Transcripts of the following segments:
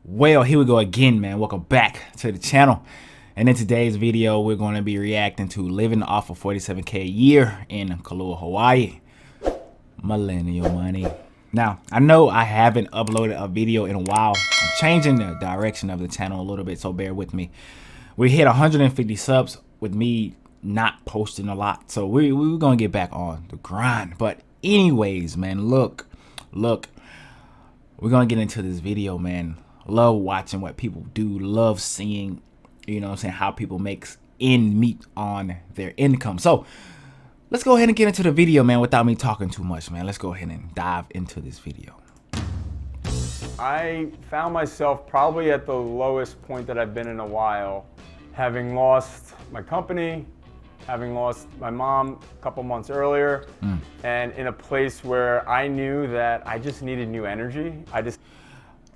Well, here we go again, man. Welcome back to the channel. And in today's video, we're going to be reacting to living off of $47K a year in Kailua, Hawaii. Millennial money. Now, I know I haven't uploaded a video in a while. I'm changing the direction of the channel a little bit, so bear with me. We hit 150 subs with me not posting a lot, so we're going to get back on the grind. But anyways, man, look, we're going to get into this video, man. Love watching what people do, love seeing, you know what I'm saying, how people make end meet on their income. So let's go ahead and get into the video, man, without me talking too much, man. Let's go ahead and dive into this video. I found myself probably at the lowest point that I've been in a while, having lost my company, having lost my mom a couple months earlier, and in a place where I knew that I just needed new energy.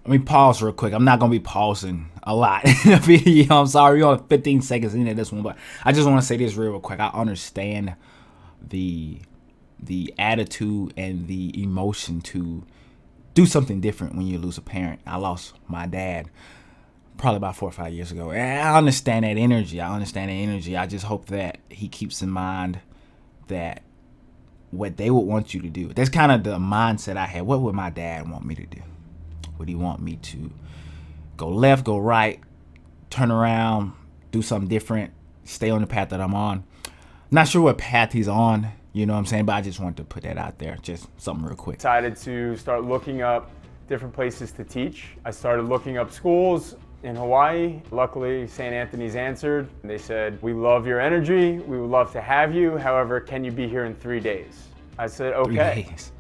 Let me pause real quick. I'm not going to be pausing a lot in the video. I'm sorry. We're on 15 seconds into this one, but I just want to say this real quick. I understand the attitude and the emotion to do something different when you lose a parent. I lost my dad probably about 4 or 5 years ago. And I understand that energy. I just hope that he keeps in mind that what they would want you to do. That's kind of the mindset I had. What would my dad want me to do? Would he want me to go left, go right, turn around, do something different, stay on the path that I'm on? Not sure what path he's on, you know what I'm saying, but I just wanted to put that out there, just something real quick. Decided to start looking up different places to teach. I started looking up schools in Hawaii. Luckily, St. Anthony's answered. They said, "We love your energy. We would love to have you. However, can you be here in 3 days?" I said, "Okay." 3 days.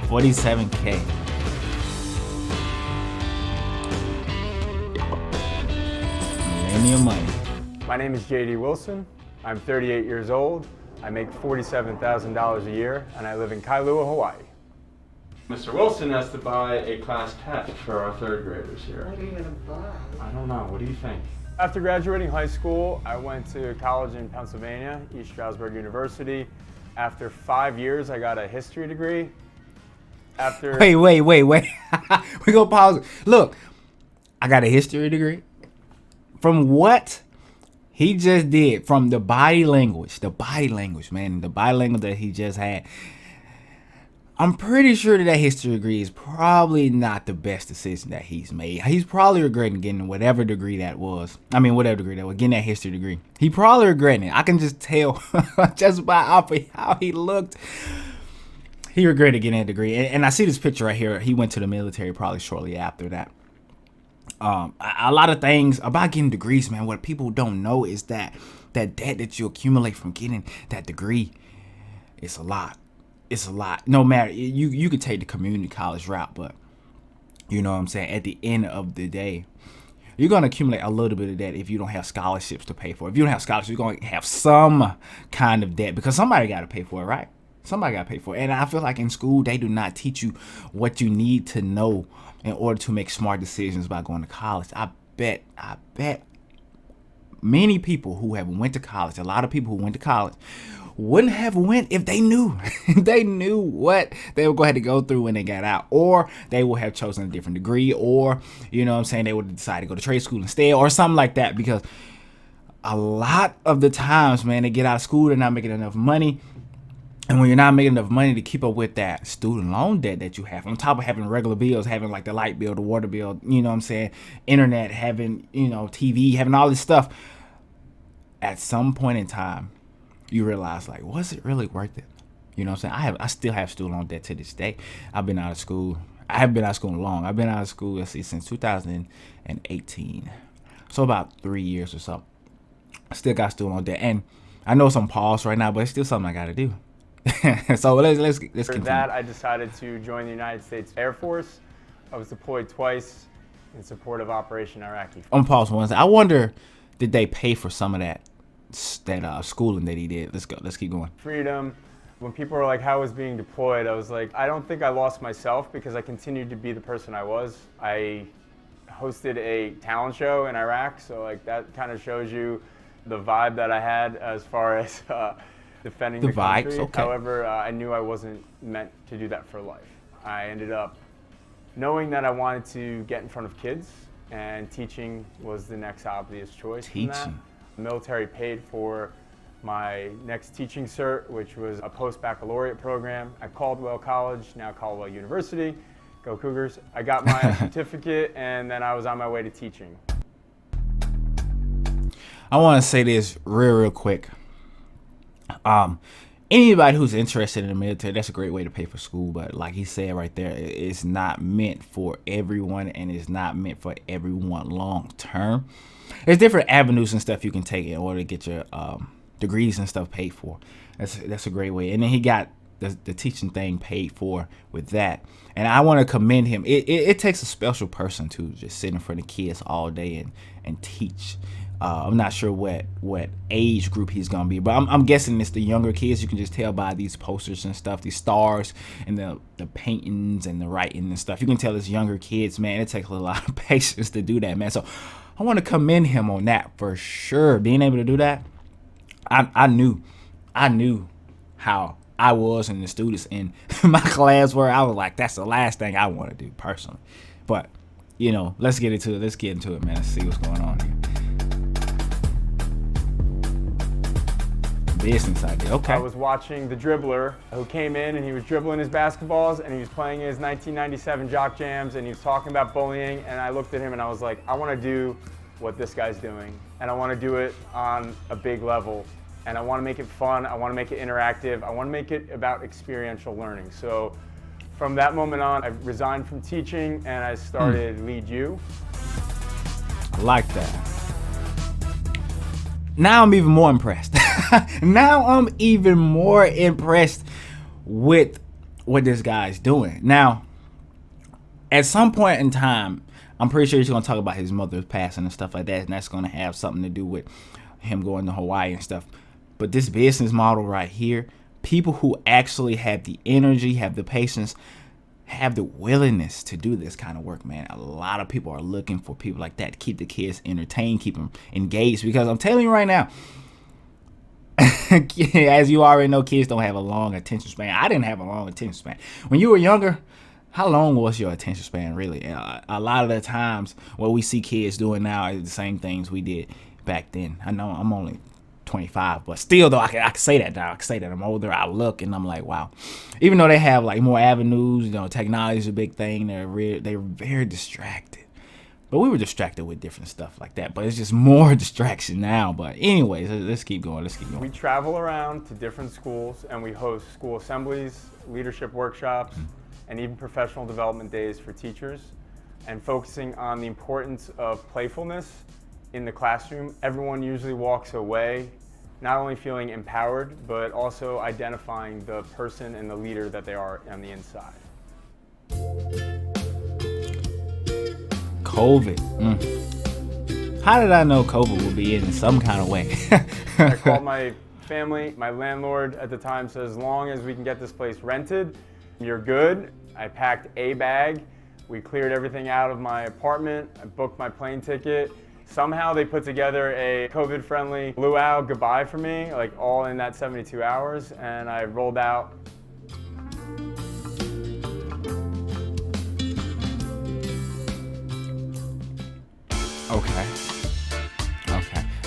47K. Millennial money. My name is JD Wilson. I'm 38 years old. I make $47,000 a year, and I live in Kailua, Hawaii. Mr. Wilson has to buy a class test for our third graders here. What are you gonna buy? I don't know. What do you think? After graduating high school, I went to college in Pennsylvania, East Stroudsburg University. After 5 years, I got a history degree. Wait. We gonna pause. Look, I got a history degree. From what he just did, from the body language, man, the body language that he just had, I'm pretty sure that history degree is probably not the best decision that he's made. He's probably regretting getting whatever degree that was. I mean, whatever degree that was, getting that history degree. He probably regretting it. I can just tell just by how he looked. He regretted getting a degree. And I see this picture right here. He went to the military probably shortly after that. A lot of things about getting degrees, man, what people don't know is that debt that you accumulate from getting that degree is a lot. It's a lot. No matter, you could take the community college route, but you know what I'm saying, at the end of the day, you're going to accumulate a little bit of debt if you don't have scholarships to pay for. If you don't have scholarships, you're going to have some kind of debt because somebody got to pay for it, right? Somebody got to pay for it. And I feel like in school, they do not teach you what you need to know in order to make smart decisions about going to college. I bet many people who have went to college, a lot of people who went to college, wouldn't have went if they knew. They knew what they were going to go through when they got out. Or they would have chosen a different degree. Or, you know what I'm saying, they would have decided to go to trade school instead or something like that. Because a lot of the times, man, they get out of school, they're not making enough money. And when you're not making enough money to keep up with that student loan debt that you have, on top of having regular bills, having like the light bill, the water bill, you know what I'm saying, internet, having, you know, TV, having all this stuff, at some point in time, you realize, like, was it really worth it? You know what I'm saying? I still have student loan debt to this day. I've been out of school. I haven't been out of school long. I've been out of school, let's see, since 2018. So about 3 years or so. I still got student loan debt. And I know it's on pause right now, but it's still something I got to do. So let's continue. For that, I decided to join the United States Air Force. I was deployed twice in support of Operation Iraqi. On pause one second. I wonder, did they pay for some of that schooling that he did? Let's keep going. Freedom. When people were like, how I was being deployed, I was like, I don't think I lost myself because I continued to be the person I was. I hosted a talent show in Iraq, so like that kind of shows you the vibe that I had as far as defending the country. Okay. However, I knew I wasn't meant to do that for life. I ended up knowing that I wanted to get in front of kids, and teaching was the next obvious choice. Teaching. The military paid for my next teaching cert, which was a post-baccalaureate program at Caldwell College, now Caldwell University. Go Cougars. I got my certificate, and then I was on my way to teaching. I want to say this real quick. Anybody who's interested in the military, that's a great way to pay for school. But like he said right there, it's not meant for everyone, and it's not meant for everyone long term. There's different avenues and stuff you can take in order to get your degrees and stuff paid for. That's a great way. And then he got the teaching thing paid for with that. And I want to commend him. It takes a special person to just sit in front of kids all day and teach. I'm not sure what age group he's gonna be, but I'm guessing it's the younger kids. You can just tell by these posters and stuff, these stars and the paintings and the writing and stuff. You can tell it's younger kids, man. It takes a lot of patience to do that, man. So I want to commend him on that for sure. Being able to do that, I knew how I was and the students in my class were. I was like, that's the last thing I want to do personally. But let's get into it. Let's get into it, man. Let's see what's going on here. Business idea. Okay. I was watching the dribbler who came in and he was dribbling his basketballs and he was playing his 1997 jock jams and he was talking about bullying, and I looked at him and I was like, I want to do what this guy's doing, and I want to do it on a big level, and I want to make it fun, I want to make it interactive, I want to make it about experiential learning. So from that moment on, I resigned from teaching and I started LeadU. I like that. Now I'm even more impressed. Now I'm even more impressed with what this guy's doing. Now, at some point in time, I'm pretty sure he's going to talk about his mother's passing and stuff like that, and that's going to have something to do with him going to Hawaii and stuff. But this business model right here, people who actually have the energy, have the patience, have the willingness to do this kind of work, man. A lot of people are looking for people like that to keep the kids entertained, keep them engaged. Because I'm telling you right now, as you already know, kids don't have a long attention span. I didn't have a long attention span. When you were younger, how long was your attention span really? A lot of the times what we see kids doing now is the same things we did back then. I know I'm only 25, but still though, I can say that now. I can say that I'm older. I look and I'm like, wow. Even though they have like more avenues, technology is a big thing. They're very distracted. But we were distracted with different stuff like that. But it's just more distraction now. But anyways, let's keep going. We travel around to different schools and we host school assemblies, leadership workshops, and even professional development days for teachers. And focusing on the importance of playfulness in the classroom. Everyone usually walks away not only feeling empowered, but also identifying the person and the leader that they are on the inside. COVID. How did I know COVID would be in some kind of way? I called my family. My landlord at the time said, as long as we can get this place rented, you're good. I packed a bag. We cleared everything out of my apartment. I booked my plane ticket. Somehow they put together a COVID-friendly luau goodbye for me, like all in that 72 hours, and I rolled out. Okay.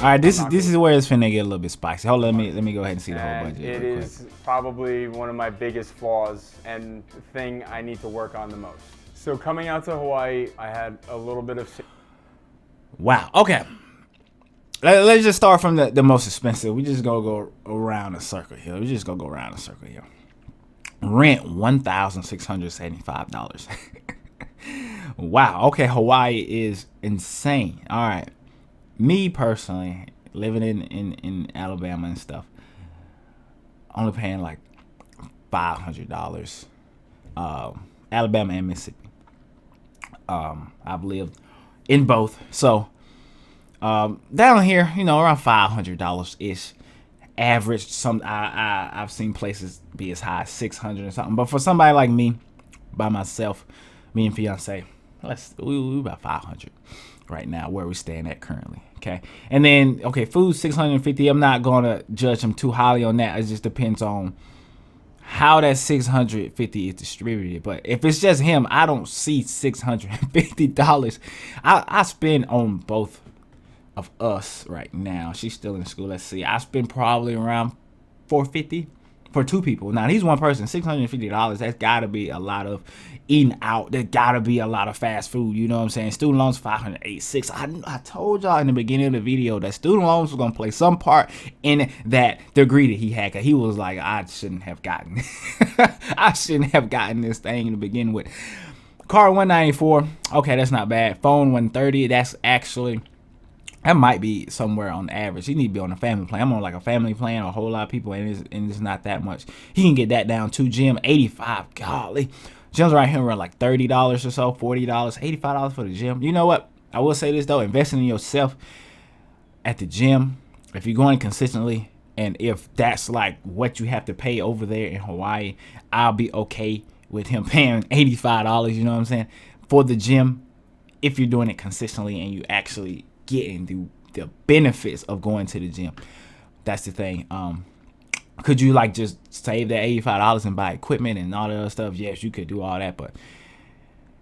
All right, this is where it's finna get a little bit spicy. Hold on, let me go ahead and see the whole budget. It is probably one of my biggest flaws and the thing I need to work on the most. So coming out to Hawaii, I had a little bit of... Wow. Okay. Let's just start from the most expensive. We just go around a circle here. Rent $1,675. Wow. Okay. Hawaii is insane. All right. Me personally, living in Alabama and stuff, only paying like $500. Alabama and Mississippi. I've lived in both, so down here, around $500 ish, average. I've seen places be as high as $600 or something. But for somebody like me, by myself, me and fiance, we about $500 right now where we staying at currently. Okay, and then food $650. I'm not gonna judge them too highly on that. It just depends on how that $650 is distributed. But if it's just him, I don't see $650. I spend on both of us right now. She's still in school. Let's see. I spend probably around $450 for two people. Now he's one person. $650. That's gotta be a lot of eating out. There gotta be a lot of fast food. You know what I'm saying? Student loans $586. I told y'all in the beginning of the video that student loans was gonna play some part in that degree that he had. Cause he was like, I shouldn't have gotten I shouldn't have gotten this thing to begin with. Car $194. Okay, that's not bad. Phone $130. That's actually, that might be somewhere on average. He need to be on a family plan. I'm on like a family plan, a whole lot of people, and it's not that much. He can get that down to gym, $85. Golly. Gyms right here are like $30 or so, $40, $85 for the gym. You know what? I will say this though, investing in yourself at the gym, if you're going consistently, and if that's like what you have to pay over there in Hawaii, I'll be okay with him paying $85, you know what I'm saying, for the gym, if you're doing it consistently and you actually getting the benefits of going to the gym. That's the thing. Could you like just save that $85 and buy equipment and all that other stuff? Yes, you could do all that, but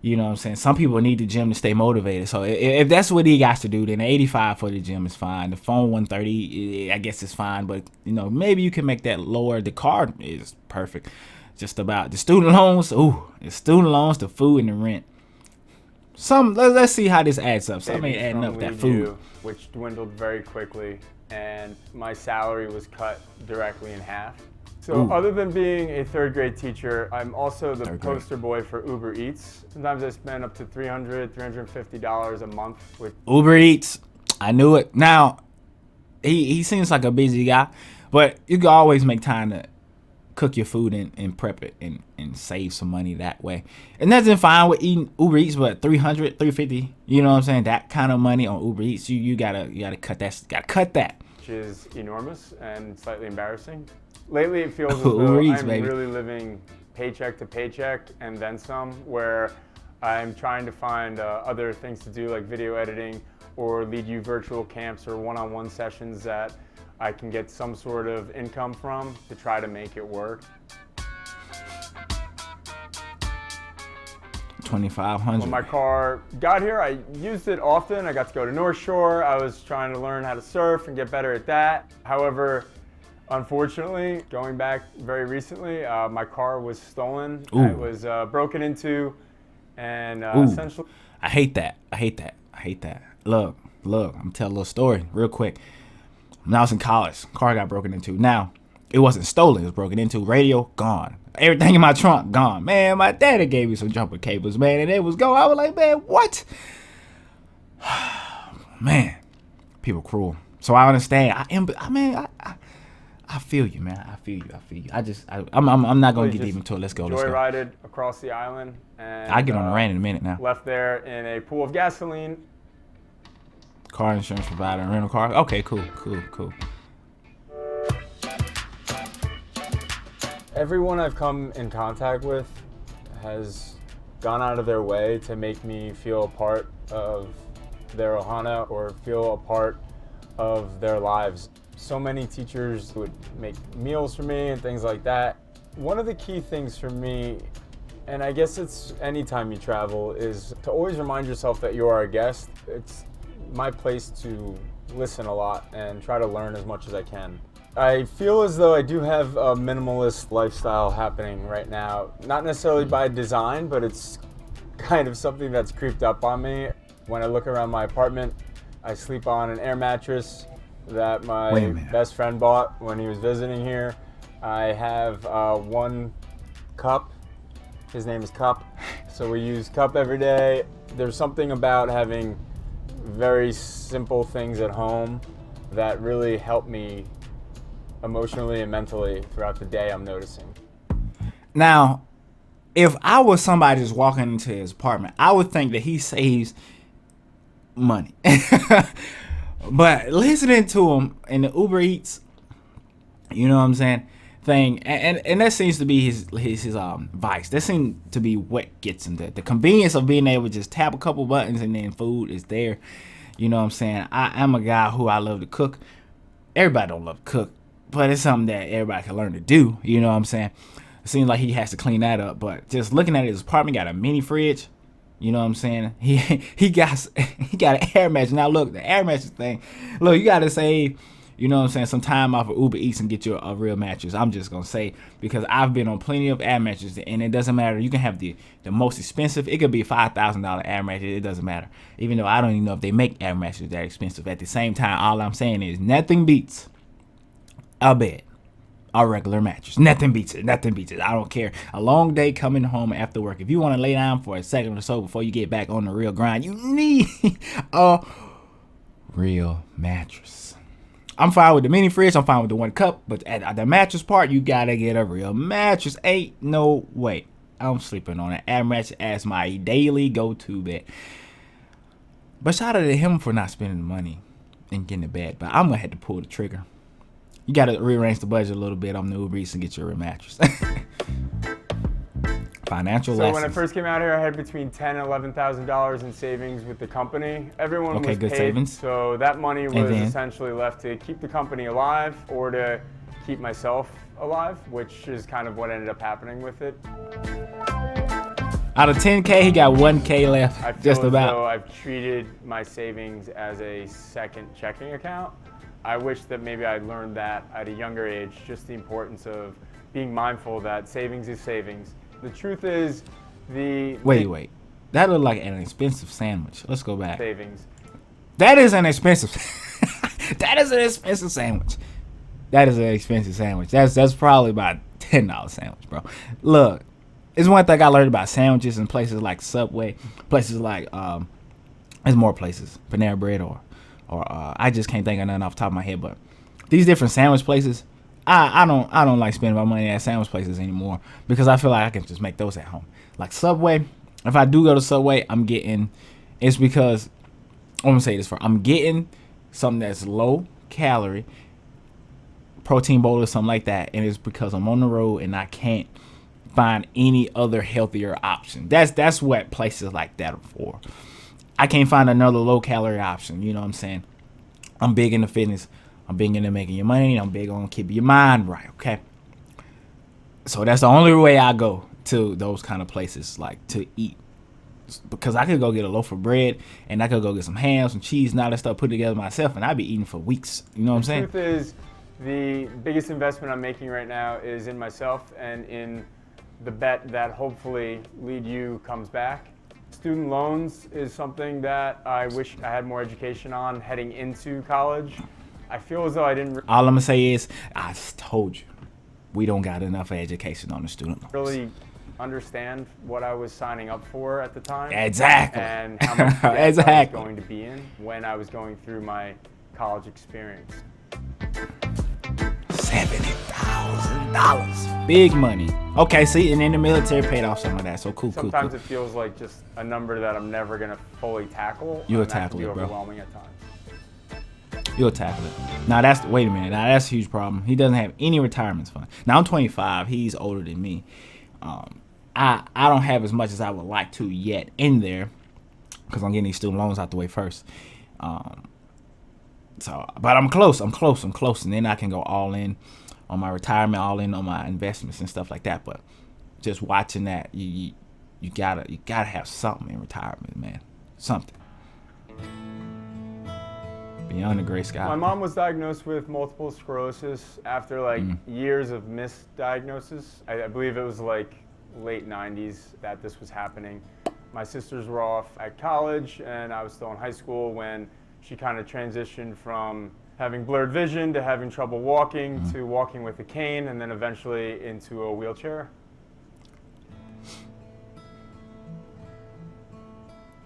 you know what I'm saying, some people need the gym to stay motivated. So if that's what he got to do, then $85 for the gym is fine. The phone $130, I guess, is fine, but you know, maybe you can make that lower. The car is perfect. Just about the student loans. The student loans, the food, and the rent. Let's see how this adds up. Something ain't adding up that food, which dwindled very quickly, and my salary was cut directly in half. So other than being a third grade teacher, I'm also the poster boy for Uber Eats. Sometimes I spend up to $300, $350 a month with Uber Eats. I knew it. Now, he seems like a busy guy, but you can always make time to cook your food and prep it and save some money that way. And nothing fine with eating Uber Eats, but $300, $350, you know what I'm saying? That kind of money on Uber Eats, you gotta cut that. Which is enormous and slightly embarrassing. Lately it feels as though I'm really living paycheck to paycheck and then some, where I'm trying to find other things to do like video editing or LeadU virtual camps or one-on-one sessions that I can get some sort of income from to try to make it work. $2,500. When my car got here, I used it often. I got to go to North Shore. I was trying to learn how to surf and get better at that. However, unfortunately, going back very recently, my car was stolen. It was broken into, and essentially. I hate that. Look, I'm telling a little story real quick. When I was in college, car got broken into. Now, it wasn't stolen. It was broken into. Radio, gone. Everything in my trunk, gone. Man, my daddy gave me some jumper cables, man, and it was gone. I was like, man, what? Man, people cruel. So I understand. I feel you, man. I feel you. I'm not going to get deep into it. Let's go. Joyrided across the island. And I'll get on the rant in a minute now. Left there in a pool of gasoline. Car insurance provider and rental car. Okay, cool. Everyone I've come in contact with has gone out of their way to make me feel a part of their ohana or feel a part of their lives. So many teachers would make meals for me and things like that. One of the key things for me, and I guess it's anytime you travel, is to always remind yourself that you are a guest. It's my place to listen a lot and try to learn as much as I can. I feel as though I do have a minimalist lifestyle happening right now. Not necessarily by design, but it's kind of something that's creeped up on me. When I look around my apartment, I sleep on an air mattress that my best friend bought when he was visiting here. I have one cup. His name is Cup. So we use Cup every day. There's something about having very simple things at home that really help me emotionally and mentally throughout the day, I'm noticing. Now, if I was somebody just walking into his apartment, I would think that he saves money. But listening to him in the Uber Eats, you know what I'm saying, thing, and that seems to be his vice. That seems to be what gets him there. The convenience of being able to just tap a couple buttons and then food is there. You know what I'm saying? I'm a guy who I love to cook. Everybody don't love to cook, but it's something that everybody can learn to do. You know what I'm saying? It seems like he has to clean that up. But just looking at his apartment, got a mini fridge. You know what I'm saying? He got an air mattress. Now look, the air mattress thing. Look, you gotta save, you know what I'm saying, some time off of Uber Eats and get you a real mattress. I'm just gonna say, because I've been on plenty of air mattresses, and it doesn't matter. You can have the most expensive. It could be $5,000 air mattress. It doesn't matter. Even though I don't even know if they make air mattresses that expensive. At the same time, all I'm saying is nothing beats a bed. A regular mattress. Nothing beats it. Nothing beats it. I don't care. A long day coming home after work. If you want to lay down for a second or so before you get back on the real grind, you need a real mattress. I'm fine with the mini fridge. I'm fine with the 1 cup. But at the mattress part, you got to get a real mattress. Ain't no way I'm sleeping on an air mattress as my daily go-to bed. But shout out to him for not spending the money and getting the bed. But I'm going to have to pull the trigger. You got to rearrange the budget a little bit on the Uber Eats and get you a real mattress. Financial lessons. So when I first came out here, I had between $10,000 and $11,000 in savings with the company. Everyone was good paid, savings. so that money was essentially left to keep the company alive or to keep myself alive, which is kind of what ended up happening with it. Out of 10K, he got 1K left. I feel just as about. though I've treated my savings as a second checking account. I wish that maybe I'd learned that at a younger age, just the importance of being mindful that savings is savings. The truth is, Wait. That looked like an expensive sandwich. Let's go back. Savings. That is an expensive. That is an expensive sandwich. That is an expensive sandwich. That's probably about $10 sandwich, bro. Look, it's one thing I learned about sandwiches in places like Subway, places like there's more places, Panera Bread or I just can't think of nothing off the top of my head, but these different sandwich places, I don't like spending my money at sandwich places anymore because I feel like I can just make those at home. Like Subway, if I do go to Subway, I'm getting something that's low calorie, protein bowl or something like that, and it's because I'm on the road and I can't find any other healthier option. That's what places like that are for. I can't find another low calorie option. You know what I'm saying? I'm big into fitness. I'm big into making your money. I'm big on keeping your mind right. Okay. So that's the only way I go to those kind of places, like to eat, because I could go get a loaf of bread and I could go get some ham, some cheese, and all that stuff put together myself, and I'd be eating for weeks. You know what I'm saying? The truth is, the biggest investment I'm making right now is in myself and in the bet that hopefully LeadU comes back. Student loans is something that I wish I had more education on heading into college. I feel as though I didn't all I'm gonna say is, I just told you, we don't got enough education on the student loans. Really understand what I was signing up for at the time. Exactly. And how much debt I was going to be in when I was going through my college experience. $70,000. Big money. Okay, see, and then the military paid off some of that, so cool. Sometimes it feels like just a number that I'm never gonna fully tackle. You'll tackle it, bro. Overwhelming at times. You'll tackle it. Now wait a minute. Now that's a huge problem. He doesn't have any retirement fund. Now I'm 25. He's older than me. I don't have as much as I would like to yet in there because I'm getting these student loans out the way first. But I'm close, and then I can go all in on my retirement, all in on my investments and stuff like that. But just watching that, you gotta have something in retirement, man. Something beyond the gray sky. My mom was diagnosed with multiple sclerosis after years of misdiagnosis. I believe it was like late 90s that this was happening. My sisters were off at college and I was still in high school when she kind of transitioned from having blurred vision to having trouble walking to walking with a cane and then eventually into a wheelchair.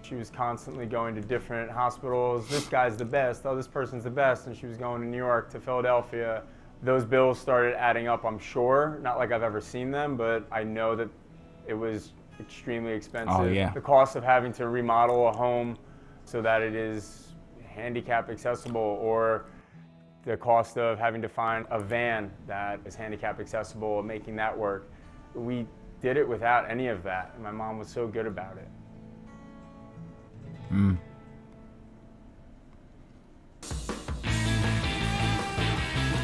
She was constantly going to different hospitals. This guy's the best. Oh, this person's the best. And she was going to New York, to Philadelphia. Those bills started adding up, I'm sure. Not like I've ever seen them, but I know that it was extremely expensive. Oh, yeah. The cost of having to remodel a home so that it is handicap accessible, or the cost of having to find a van that is handicap accessible and making that work. We did it without any of that, and my mom was so good about it.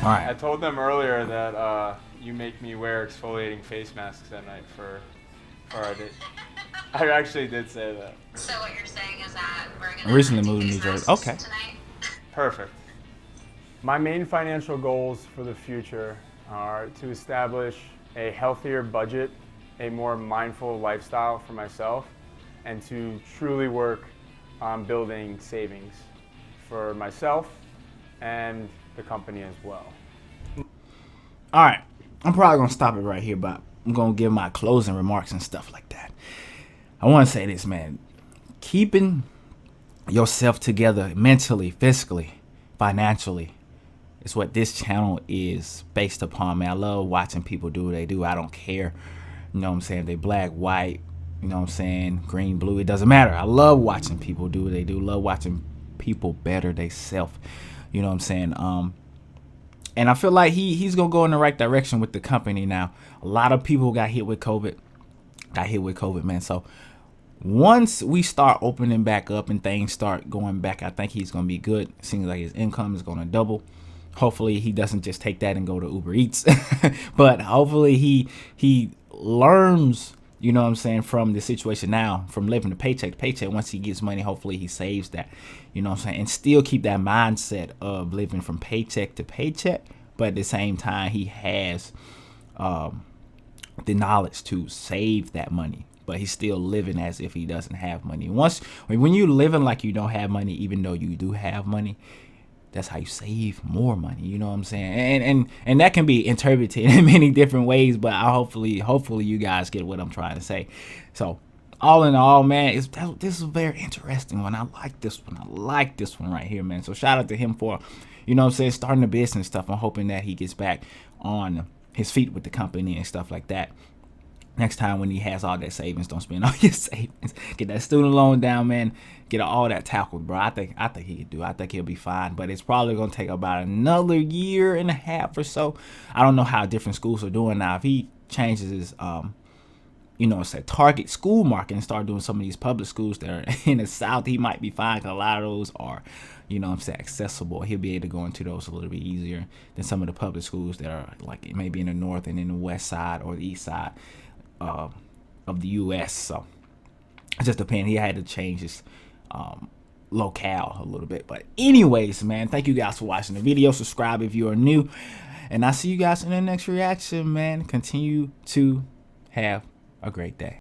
All right. I told them earlier that you make me wear exfoliating face masks at night for our date. I actually did say that. So what you're saying is that we're I gonna recently do moved to face New Jersey. masks Okay. tonight? Perfect. My main financial goals for the future are to establish a healthier budget, a more mindful lifestyle for myself, and to truly work on building savings for myself and the company as well. All right. I'm probably going to stop it right here, but I'm going to give my closing remarks and stuff like that. I want to say this, man. Keeping yourself together mentally, physically, financially is what this channel is based upon, man. I love watching people do what they do. I don't care, you know what I'm saying, if they black, white, you know what I'm saying, green, blue, it doesn't matter. I love watching people do what they do. Love watching people better they self, you know what I'm saying. And I feel like he's gonna go in the right direction with the company now. A lot of people got hit with COVID, man. So once we start opening back up and things start going back, I think he's gonna be good. Seems like his income is gonna double. Hopefully he doesn't just take that and go to Uber Eats, but hopefully he learns, you know what I'm saying, from the situation now, from living to paycheck. Once he gets money, hopefully he saves that, you know what I'm saying, and still keep that mindset of living from paycheck to paycheck. But at the same time, he has the knowledge to save that money, but he's still living as if he doesn't have money. When you're living like you don't have money, even though you do have money, that's how you save more money, you know what I'm saying? And that can be interpreted in many different ways, but hopefully you guys get what I'm trying to say. So all in all, man, this is a very interesting one. I like this one right here, man. So shout out to him for, you know what I'm saying, starting the business stuff. I'm hoping that he gets back on his feet with the company and stuff like that. Next time when he has all that savings, don't spend all your savings. Get that student loan down, man. Get all that tackled, bro. I think he could do. I think he'll be fine. But it's probably gonna take about another year and a half or so. I don't know how different schools are doing now. If he changes his you know, it's a target school market and start doing some of these public schools that are in the South, he might be fine, because a lot of those are, you know what I'm saying, accessible. He'll be able to go into those a little bit easier than some of the public schools that are like maybe in the North and in the West side or the East side of the U.S. So it just depends. He had to change his locale a little bit. But anyways, man, thank you guys for watching the video. Subscribe if you are new, and I'll see you guys in the next reaction, man. Continue to have a great day.